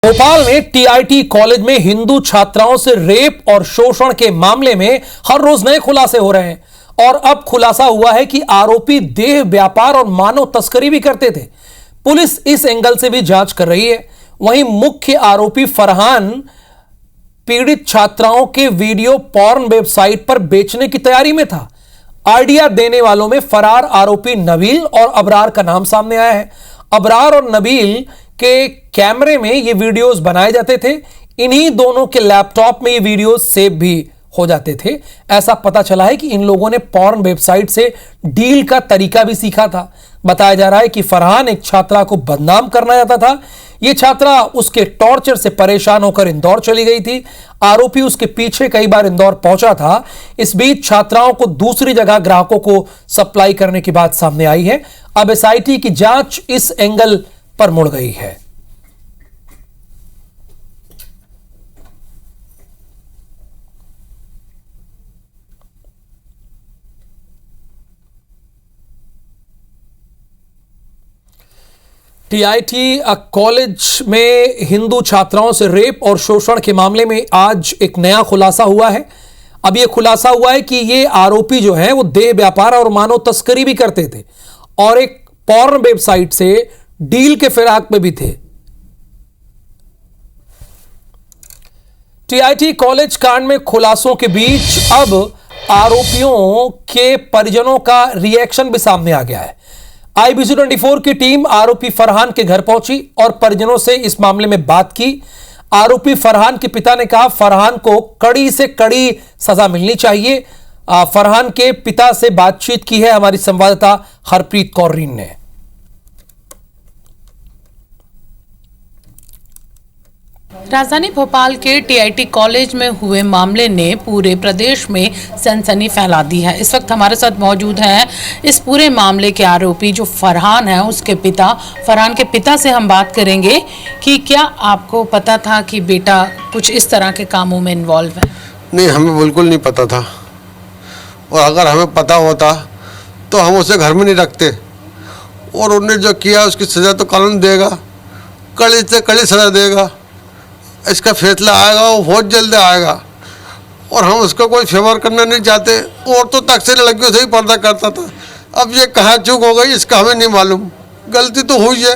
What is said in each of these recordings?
भोपाल में TIT college में हिंदू छात्राओं से रेप और शोषण के मामले में हर रोज नए खुलासे हो रहे हैं और अब खुलासा हुआ है कि आरोपी देह व्यापार और मानव तस्करी भी करते थे। पुलिस इस एंगल से भी जांच कर रही है। वहीं मुख्य आरोपी फरहान पीड़ित छात्राओं के वीडियो पॉर्न वेबसाइट पर बेचने की तैयारी में था। आइडिया देने वालों में फरार आरोपी नबील और अबरार का नाम सामने आया है। अबरार और नबील के कैमरे में ये वीडियोस बनाए जाते थे। इन्हीं दोनों के लैपटॉप में ये वीडियोस सेव भी हो जाते थे। ऐसा पता चला है कि इन लोगों ने पॉर्न वेबसाइट से डील का तरीका भी सीखा था। बताया जा रहा है कि फरहान एक छात्रा को बदनाम करना चाहता था। यह छात्रा उसके टॉर्चर से परेशान होकर इंदौर चली गई थी। आरोपी उसके पीछे कई बार इंदौर पहुंचा था। इस बीच छात्राओं को दूसरी जगह ग्राहकों को सप्लाई करने की बात सामने आई है। अब एसआईटी की जांच इस एंगल पर मुड़ गई है। टीआईटी कॉलेज में हिंदू छात्राओं से रेप और शोषण के मामले में आज एक नया खुलासा हुआ है। अब यह खुलासा हुआ है कि ये आरोपी जो है वो देह व्यापार और मानव तस्करी भी करते थे और एक पॉर्न वेबसाइट से डील के फिराक में भी थे। टीआईटी कॉलेज कांड में खुलासों के बीच अब आरोपियों के परिजनों का रिएक्शन भी सामने आ गया है। आईबीसी 24 की टीम आरोपी फरहान के घर पहुंची और परिजनों से इस मामले में बात की। आरोपी फरहान के पिता ने कहा फरहान को कड़ी से कड़ी सजा मिलनी चाहिए। फरहान के पिता से बातचीत की है हमारी संवाददाता हरप्रीत कौर रीन ने। राजधानी भोपाल के टीआईटी कॉलेज में हुए मामले ने पूरे प्रदेश में सनसनी फैला दी है। इस वक्त हमारे साथ मौजूद हैं इस पूरे मामले के आरोपी जो फरहान है, उसके पिता। फरहान के पिता से हम बात करेंगे कि क्या आपको पता था कि बेटा कुछ इस तरह के कामों में इन्वॉल्व है? नहीं, हमें बिल्कुल नहीं पता था, और अगर हमें पता होता तो हम उसे घर में नहीं रखते। और उन्होंने जो किया उसकी सज़ा तो कानून देगा, कड़ी से कड़ी सज़ा देगा। इसका फैसला आएगा, वो बहुत जल्द आएगा, और हम उसका कोई फेवर करना नहीं चाहते। और तो तक से लड़कियों से ही पर्दा करता था। अब ये कहाँ चूक हो गई इसका हमें नहीं मालूम। गलती तो हुई है,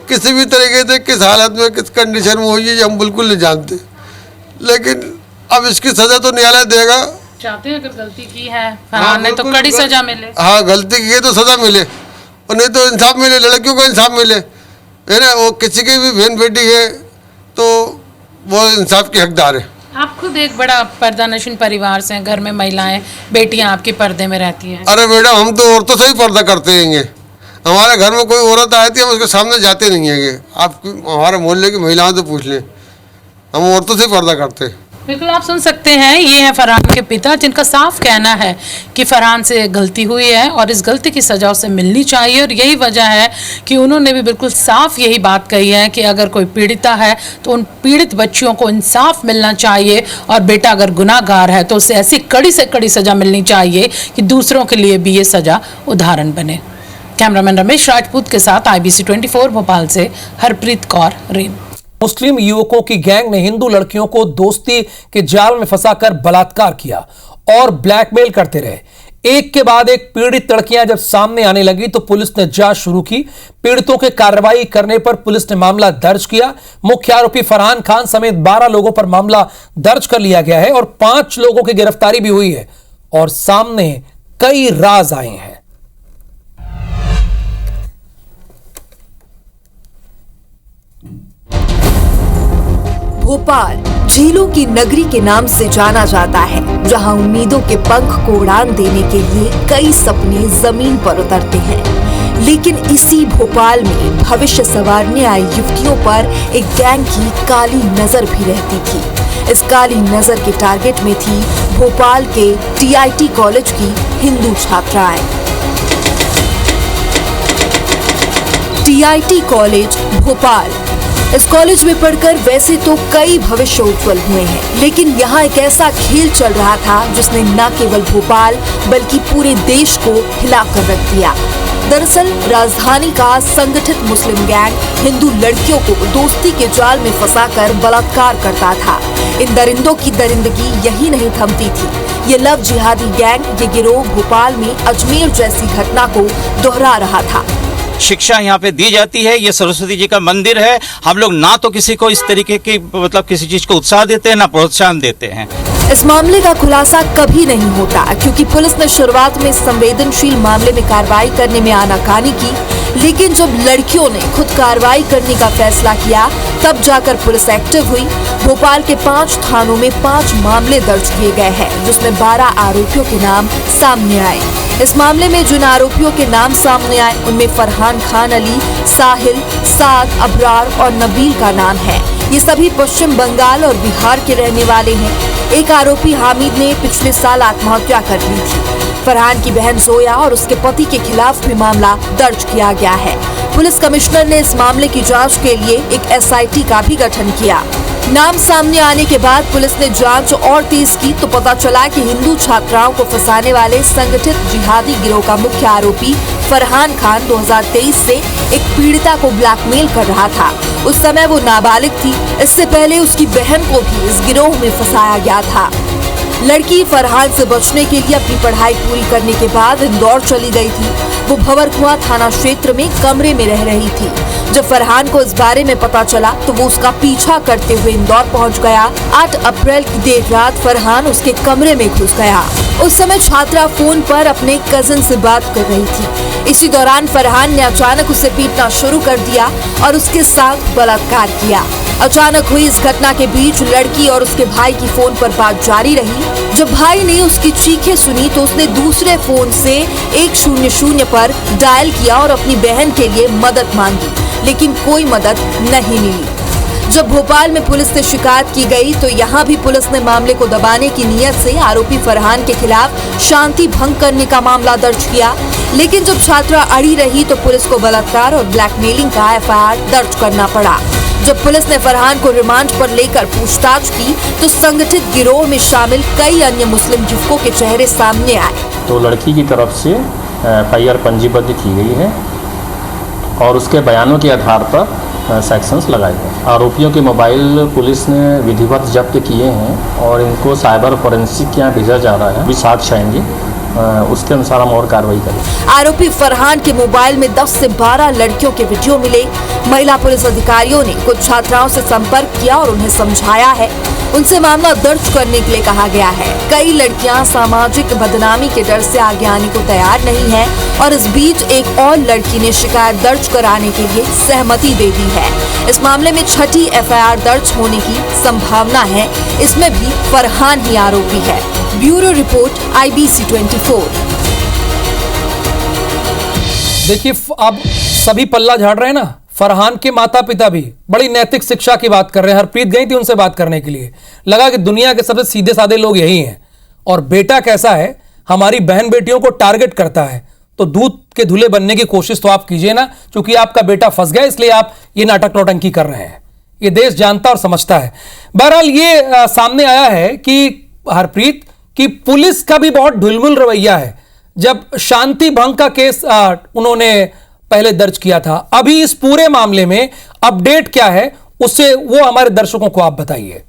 किसी भी तरीके से, किस हालत में, किस कंडीशन में हुई है, ये हम बिल्कुल नहीं जानते। लेकिन अब इसकी सज़ा तो न्यायालय देगा। चाहते हैं अगर गलती की है फरहान ने तो कड़ी सजा मिले। हाँ, गलती की है तो सज़ा मिले, और नहीं तो इंसाफ मिले, लड़कियों को इंसाफ मिले, है ना। वो किसी की भी बहन बेटी है तो वो इंसाफ के हकदार है। आप खुद एक बड़ा पर्दानशीन परिवार से हैं, घर में महिलाएं, बेटियां आपके पर्दे में रहती हैं। अरे मैडम, हम तो औरतों से ही पर्दा करते हैं। हमारे घर में कोई औरत आती है हम उसके सामने जाते नहीं हैं। आप हमारे मोहल्ले की महिलाओं से पूछ लें, हम औरतों से ही पर्दा करते हैं। बिल्कुल, आप सुन सकते हैं, ये है फरहान के पिता, जिनका साफ कहना है कि फरहान से गलती हुई है और इस गलती की सजा उसे मिलनी चाहिए। और यही वजह है कि उन्होंने भी बिल्कुल साफ यही बात कही है कि अगर कोई पीड़िता है तो उन पीड़ित बच्चियों को इंसाफ मिलना चाहिए, और बेटा अगर गुनाहगार है तो उसे ऐसी कड़ी से कड़ी सजा मिलनी चाहिए कि दूसरों के लिए भी ये सजा उदाहरण बने। कैमरामैन रमेश राजपूत के साथ आईबीसी 24 भोपाल से हरप्रीत कौर रीन। मुस्लिम युवकों की गैंग ने हिंदू लड़कियों को दोस्ती के जाल में फंसाकर बलात्कार किया और ब्लैकमेल करते रहे। एक के बाद एक पीड़ित लड़कियां जब सामने आने लगी तो पुलिस ने जांच शुरू की। पीड़ितों के कार्रवाई करने पर पुलिस ने मामला दर्ज किया। मुख्य आरोपी फरहान खान समेत 12 लोगों पर मामला दर्ज कर लिया गया है और 5 लोगों की गिरफ्तारी भी हुई है और सामने कई राज आए हैं। भोपाल झीलों की नगरी के नाम से जाना जाता है, जहां उम्मीदों के पंख को उड़ान देने के लिए कई सपने जमीन पर उतरते हैं। लेकिन इसी भोपाल में भविष्य संवारने आई युवतियों पर एक गैंग की काली नजर भी रहती थी। इस काली नजर के टारगेट में थी भोपाल के टीआईटी कॉलेज की हिंदू छात्राएं। टीआईटी कॉलेज भोपाल इस कॉलेज में पढ़कर वैसे तो कई भविष्य उज्जवल हुए हैं, लेकिन यहाँ एक ऐसा खेल चल रहा था जिसने न केवल भोपाल बल्कि पूरे देश को हिलाकर रख दिया। दरअसल राजधानी का संगठित मुस्लिम गैंग हिंदू लड़कियों को दोस्ती के जाल में फंसाकर बलात्कार करता था। इन दरिंदों की दरिंदगी यही नहीं थमती थी। ये लव जिहादी गैंग, ये गिरोह भोपाल में अजमेर जैसी घटना को दोहरा रहा था। शिक्षा यहाँ पे दी जाती है, ये सरस्वती जी का मंदिर है। हम लोग ना तो किसी को इस तरीके की मतलब किसी चीज को उत्साह देते हैं, ना प्रोत्साहन देते हैं। इस मामले का खुलासा कभी नहीं होता क्योंकि पुलिस ने शुरुआत में संवेदनशील मामले में कार्रवाई करने में आनाकानी की, लेकिन जब लड़कियों ने खुद कार्रवाई करने का फैसला किया तब जाकर पुलिस एक्टिव हुई। भोपाल के 5 थानों में 5 मामले दर्ज किए गए हैं, जिसमें 12 आरोपियों के नाम सामने आए। इस मामले में जिन आरोपियों के नाम सामने आए उनमें फरहान खान अली, साहिल, साद, अबरार और नबील का नाम है। ये सभी पश्चिम बंगाल और बिहार के रहने वाले हैं। एक आरोपी हामिद ने पिछले साल आत्महत्या कर ली थी। फरहान की बहन जोया और उसके पति के खिलाफ भी मामला दर्ज किया गया है। पुलिस कमिश्नर ने इस मामले की जांच के लिए एक SIT का भी गठन किया। नाम सामने आने के बाद पुलिस ने जांच और तेज की तो पता चला कि हिंदू छात्राओं को फंसाने वाले संगठित जिहादी गिरोह का मुख्य आरोपी फरहान खान 2023 से एक पीड़िता को ब्लैकमेल कर रहा था। उस समय वो नाबालिग थी। इससे पहले उसकी बहन को भी इस गिरोह में फंसाया गया था। लड़की फरहान से बचने के लिए अपनी पढ़ाई पूरी करने के बाद इंदौर चली गई थी। वो भंवरकुआं थाना क्षेत्र में कमरे में रह रही थी। जब फरहान को इस बारे में पता चला तो वो उसका पीछा करते हुए इंदौर पहुंच गया। 8 अप्रैल की देर रात फरहान उसके कमरे में घुस गया। उस समय छात्रा फोन पर अपने कजिन से बात कर रही थी। इसी दौरान फरहान ने अचानक उसे पीटना शुरू कर दिया और उसके साथ बलात्कार किया। अचानक हुई इस घटना के बीच लड़की और उसके भाई की फोन पर बात जारी रही। जब भाई ने उसकी चीखें सुनी तो उसने दूसरे फोन से 100 पर डायल किया और अपनी बहन के लिए मदद मांगी, लेकिन कोई मदद नहीं मिली। जब भोपाल में पुलिस से शिकायत की गई तो यहाँ भी पुलिस ने मामले को दबाने की नीयत से आरोपी फरहान के खिलाफ शांति भंग करने का मामला दर्ज किया, लेकिन जब छात्रा अड़ी रही तो पुलिस को बलात्कार और ब्लैकमेलिंग का FIR दर्ज करना पड़ा। जब पुलिस ने फरहान को रिमांड पर लेकर पूछताछ की तो संगठित गिरोह में शामिल कई अन्य मुस्लिम युवकों के चेहरे सामने आए। तो लड़की की तरफ से FIR पंजीबद्ध की गई है और उसके बयानों के आधार पर सेक्शंस लगाए गए। आरोपियों के मोबाइल पुलिस ने विधिवत जब्त किए हैं और इनको साइबर फोरेंसिक के यहाँ भेजा जा रहा है। अभी साक्ष्य आएंगे, उसके अनुसार हम और कार्रवाई करें। आरोपी फरहान के मोबाइल में 10 से 12 लड़कियों के वीडियो मिले। महिला पुलिस अधिकारियों ने कुछ छात्राओं से संपर्क किया और उन्हें समझाया है। उनसे मामला दर्ज करने के लिए कहा गया है। कई लड़कियां सामाजिक बदनामी के डर से आगे आने को तैयार नहीं है और इस बीच एक और लड़की ने शिकायत दर्ज कराने के लिए सहमति दे दी है। इस मामले में 6ठी FIR दर्ज होने की संभावना है। इसमें भी फरहान ही आरोपी है। Bureau report IBC 24। देखिए, अब सभी पल्ला झाड़ रहे हैं ना। फरहान के माता पिता भी बड़ी नैतिक शिक्षा की बात कर रहे हैं। हरप्रीत गई थी उनसे बात करने के लिए, लगा कि दुनिया के सबसे सीधे साधे लोग यही हैं। और बेटा कैसा है, हमारी बहन बेटियों को टारगेट करता है, तो दूध के धुले बनने की कोशिश तो आप कीजिए ना, क्योंकि आपका बेटा फंस गया इसलिए आप ये नाटक नौटंकी कर रहे हैं। ये देश जानता और समझता है। बहरहाल ये सामने आया है कि हरप्रीत की पुलिस का भी बहुत ढुलमुल रवैया है। जब शांति भंग का केस उन्होंने पहले दर्ज किया था, अभी इस पूरे मामले में अपडेट क्या है उससे वो हमारे दर्शकों को आप बताइए।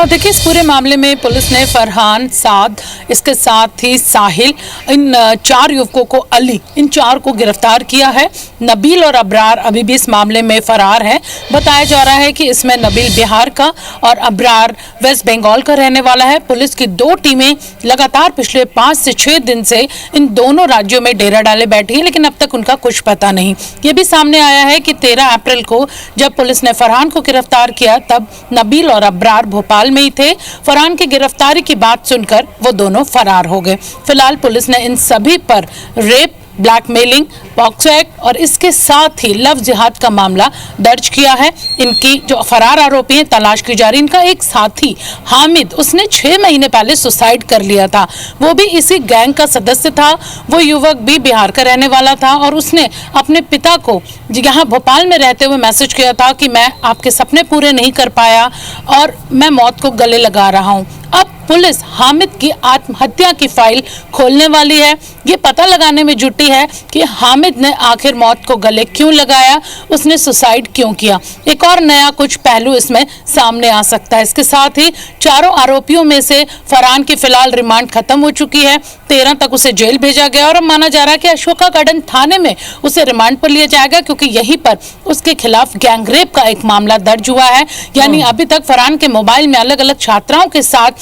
देखिए, इस पूरे मामले में पुलिस ने फरहान, साद, इसके साथ ही साहिल, इन 4 युवकों को, अली, इन 4 को गिरफ्तार किया है। नबील और अबरार अभी भी इस मामले में फरार हैं। बताया जा रहा है कि इसमें नबील बिहार का और अबरार वेस्ट बंगाल का रहने वाला है। पुलिस की 2 टीमें लगातार पिछले 5 से 6 दिन से इन दोनों राज्यों में डेरा डाले बैठी है, लेकिन अब तक उनका कुछ पता नहीं। ये भी सामने आया है कि 13 अप्रैल को जब पुलिस ने फरहान को गिरफ्तार किया तब नबील और अबरार भोपाल में ही थे। फरहान की गिरफ्तारी की बात सुनकर वो दोनों फरार हो गए। फिलहाल पुलिस ने इन सभी पर रेप, ब्लैकमेलिंग, पॉक्सो एक्ट और इसके साथ ही लव जिहाद का मामला दर्ज किया है। इनकी जो फरार आरोपी हैं तलाश की जा रही। इनका एक साथी हामिद, उसने 6 महीने पहले सुसाइड कर लिया था। वो भी इसी गैंग का सदस्य था। वो युवक भी बिहार का रहने वाला था और उसने अपने पिता को यहाँ भोपाल में रहते हुए मैसेज किया था कि मैं आपके सपने पूरे नहीं कर पाया और मैं मौत को गले लगा रहा हूँ। अब पुलिस हामिद की आत्महत्या की फाइल खोलने वाली है। ये पता लगाने में जुटी है कि हामिद ने आखिर मौत को गले क्यों लगाया, उसने सुसाइड क्यों किया। एक और नया कुछ पहलू इसमें सामने आ सकता है। इसके साथ ही चारों आरोपियों में से फरहान की फिलहाल रिमांड खत्म हो चुकी है। 13 तक उसे जेल भेजा गया और अब माना जा रहा है कि अशोका गार्डन थाने में उसे रिमांड पर लिया जाएगा, क्योंकि यहीं पर उसके खिलाफ गैंगरेप का एक मामला दर्ज हुआ है। यानी अभी तक फरहान के मोबाइल में अलग अलग छात्राओं के साथ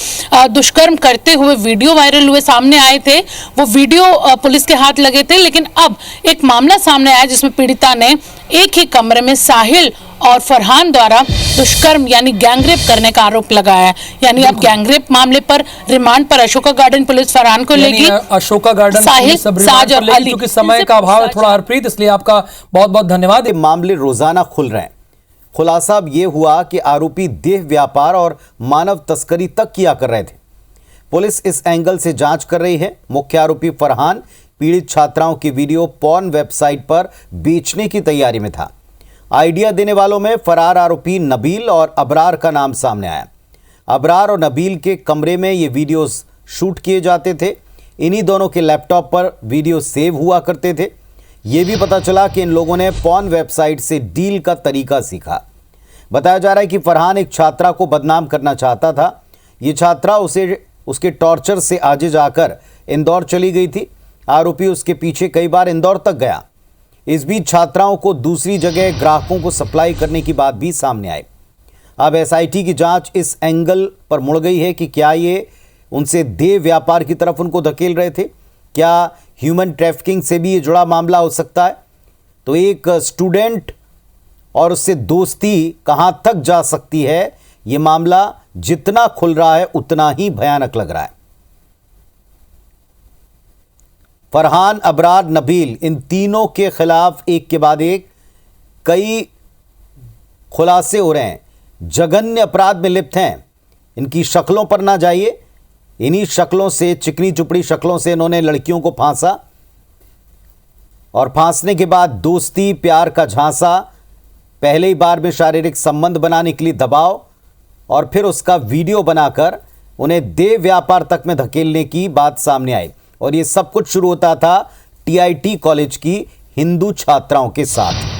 दुष्कर्म करते हुए वीडियो वायरल हुए सामने आए थे। वो वीडियो पुलिस के हाथ लगे थे, लेकिन अब एक मामला सामने आया जिसमें पीड़िता ने एक ही कमरे में साहिल और फरहान द्वारा दुष्कर्म यानी गैंगरेप करने का आरोप लगाया है। यानी अब गैंगरेप मामले पर रिमांड पर अशोका गार्डन पुलिस फरहान को लेगी। अशोका गार्डन साहिल, साज और अली, क्योंकि समय का अभाव है थोड़ा हरप्रीत, इसलिए आपका बहुत बहुत धन्यवाद। ये मामले रोजाना खुल रहे हैं। खुलासा अब ये हुआ कि आरोपी देह व्यापार और मानव तस्करी तक किया कर रहे थे। पुलिस इस एंगल से जांच कर रही है। मुख्य आरोपी फरहान पीड़ित छात्राओं की वीडियो पॉर्न वेबसाइट पर बेचने की तैयारी में था। आइडिया देने वालों में फरार आरोपी नबील और अबरार का नाम सामने आया। अबरार और नबील के कमरे में ये वीडियोस शूट किए जाते थे। इन्हीं दोनों के लैपटॉप पर वीडियो सेव हुआ करते थे। ये भी पता चला कि इन लोगों ने पॉर्न वेबसाइट से डील का तरीका सीखा। बताया जा रहा है कि फरहान एक छात्रा को बदनाम करना चाहता था। ये छात्रा उसे उसके टॉर्चर से आजिज आकर इंदौर चली गई थी। आरोपी उसके पीछे कई बार इंदौर तक गया। इस बीच छात्राओं को दूसरी जगह ग्राहकों को सप्लाई करने की बात भी सामने आई। अब एसआईटी की जांच इस एंगल पर मुड़ गई है कि क्या ये उनसे देह व्यापार की तरफ उनको धकेल रहे थे, क्या ह्यूमन ट्रैफिकिंग से भी ये जुड़ा मामला हो सकता है। तो एक स्टूडेंट और उससे दोस्ती कहां तक जा सकती है, ये मामला जितना खुल रहा है उतना ही भयानक लग रहा है। फरहान, अबरार, नबील, इन तीनों के खिलाफ एक के बाद एक कई खुलासे हो रहे हैं। जघन्य अपराध में लिप्त हैं। इनकी शक्लों पर ना जाइए। इन्हीं शक्लों से, चिकनी चुपड़ी शक्लों से इन्होंने लड़कियों को फांसा और फांसने के बाद दोस्ती, प्यार का झांसा, पहले ही बार में शारीरिक संबंध बनाने के लिए दबाव और फिर उसका वीडियो बनाकर उन्हें देह व्यापार तक में धकेलने की बात सामने आई। और ये सब कुछ शुरू होता था टीआईटी कॉलेज की हिंदू छात्राओं के साथ।